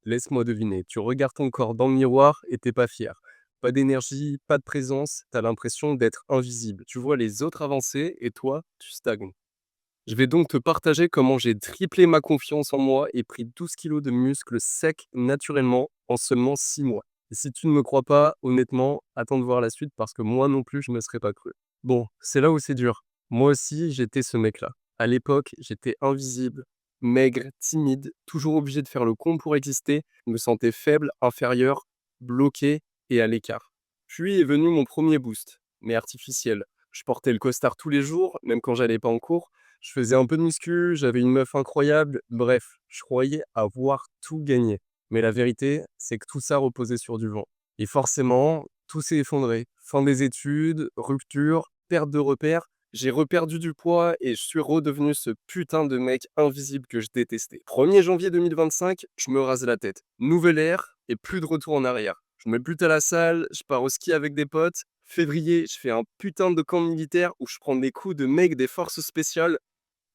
Laisse-moi deviner, tu regardes ton corps dans le miroir et t'es pas fier. Pas d'énergie, pas de présence, t'as l'impression d'être invisible. Tu vois les autres avancer et toi, tu stagnes. Je vais donc te partager comment j'ai triplé ma confiance en moi et pris 12 kilos de muscles secs naturellement en seulement 6 mois. Et si tu ne me crois pas, honnêtement, attends de voir la suite parce que moi non plus, je me serais pas cru. Bon, c'est là où c'est dur. Moi aussi, j'étais ce mec-là. À l'époque, j'étais invisible, maigre, timide, toujours obligé de faire le con pour exister, je me sentais faible, inférieur, bloqué et à l'écart. Puis est venu mon premier boost, mais artificiel. Je portais le costard tous les jours, même quand j'allais pas en cours. Je faisais un peu de muscu, j'avais une meuf incroyable, bref, je croyais avoir tout gagné. Mais la vérité, c'est que tout ça reposait sur du vent. Et forcément, tout s'est effondré. Fin des études, rupture, perte de repères. J'ai reperdu du poids et je suis redevenu ce putain de mec invisible que je détestais. 1er janvier 2025, je me rase la tête. Nouvelle ère et plus de retour en arrière. Je me bute à la salle, je pars au ski avec des potes. Février, je fais un putain de camp militaire où je prends des coups de mec des forces spéciales.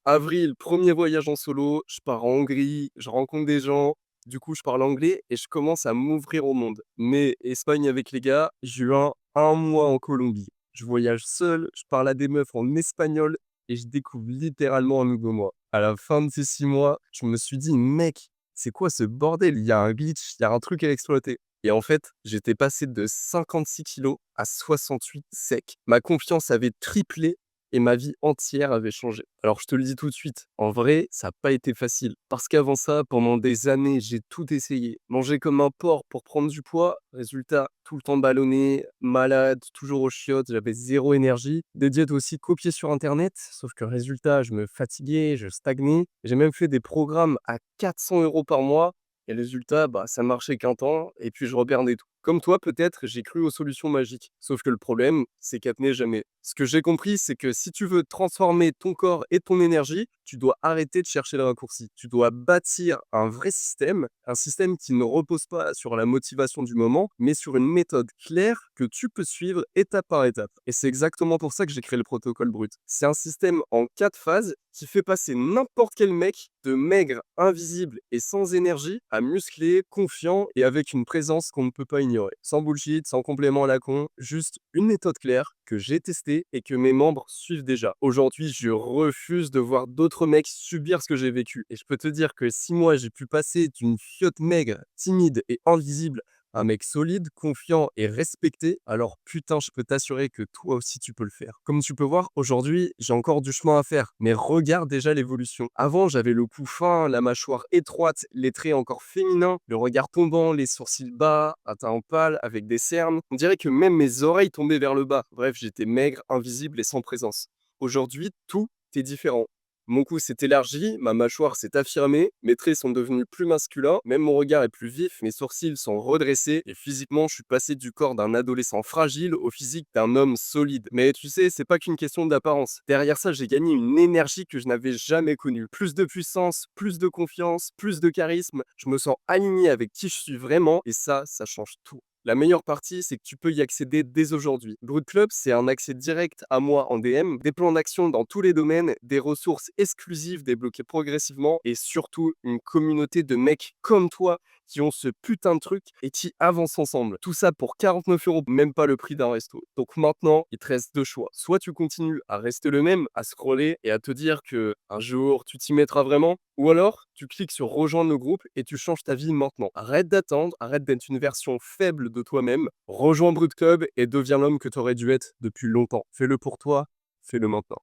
Avril, premier voyage en solo, je pars en Hongrie, je rencontre des gens, du coup je parle anglais et je commence à m'ouvrir au monde. Mai, Espagne avec les gars, juin, un mois en Colombie. Je voyage seul, je parle à des meufs en espagnol et je découvre littéralement un nouveau moi. À la fin de ces 6 mois, je me suis dit, mec, c'est quoi ce bordel? Il y a un glitch, il y a un truc à exploiter. Et en fait, j'étais passé de 56 kilos à 68 sec. Ma confiance avait triplé et ma vie entière avait changé. Alors je te le dis tout de suite, en vrai, ça n'a pas été facile. Parce qu'avant ça, pendant des années, j'ai tout essayé. Manger comme un porc pour prendre du poids, résultat, tout le temps ballonné, malade, toujours aux chiottes, j'avais zéro énergie. Des diètes aussi copiées sur internet, sauf que résultat, je me fatiguais, je stagnais. J'ai même fait des programmes à 400 € par mois. Et résultat, bah, ça marchait qu'un temps, et puis je reperdais tout. Comme toi, peut-être, j'ai cru aux solutions magiques. Sauf que le problème, c'est qu'elles tenaient jamais. Ce que j'ai compris, c'est que si tu veux transformer ton corps et ton énergie, tu dois arrêter de chercher le raccourci. Tu dois bâtir un système qui ne repose pas sur la motivation du moment, mais sur une méthode claire que tu peux suivre étape par étape. Et c'est exactement pour ça que j'ai créé le protocole brut. C'est un système en 4 phases qui fait passer n'importe quel mec de maigre, invisible et sans énergie à musclé, confiant et avec une présence qu'on ne peut pas ignorer. Sans bullshit, sans complément à la con, juste une méthode claire que j'ai testée et que mes membres suivent déjà. Aujourd'hui, je refuse de voir d'autres mecs subir ce que j'ai vécu. Et je peux te dire que si moi j'ai pu passer d'une fiotte maigre, timide et invisible un mec solide, confiant et respecté, alors putain, je peux t'assurer que toi aussi tu peux le faire. Comme tu peux voir, aujourd'hui, j'ai encore du chemin à faire, mais regarde déjà l'évolution. Avant, j'avais le cou fin, la mâchoire étroite, les traits encore féminins, le regard tombant, les sourcils bas, un teint pâle avec des cernes. On dirait que même mes oreilles tombaient vers le bas. Bref, j'étais maigre, invisible et sans présence. Aujourd'hui, tout est différent. Mon cou s'est élargi, ma mâchoire s'est affirmée, mes traits sont devenus plus masculins, même mon regard est plus vif, mes sourcils sont redressés, et physiquement, je suis passé du corps d'un adolescent fragile au physique d'un homme solide. Mais tu sais, c'est pas qu'une question d'apparence. Derrière ça, j'ai gagné une énergie que je n'avais jamais connue. Plus de puissance, plus de confiance, plus de charisme. Je me sens aligné avec qui je suis vraiment, et ça change tout. La meilleure partie, c'est que tu peux y accéder dès aujourd'hui. Brut Club, c'est un accès direct à moi en DM, des plans d'action dans tous les domaines, des ressources exclusives débloquées progressivement et surtout une communauté de mecs comme toi qui ont ce putain de truc et qui avancent ensemble. Tout ça pour 49 €, même pas le prix d'un resto. Donc maintenant, il te reste deux choix. Soit tu continues à rester le même, à scroller et à te dire que un jour tu t'y mettras vraiment, ou alors tu cliques sur rejoindre le groupe et tu changes ta vie maintenant. Arrête d'attendre, arrête d'être une version faible de toi-même, rejoins Brut Club et deviens l'homme que tu aurais dû être depuis longtemps. Fais-le pour toi, fais-le maintenant.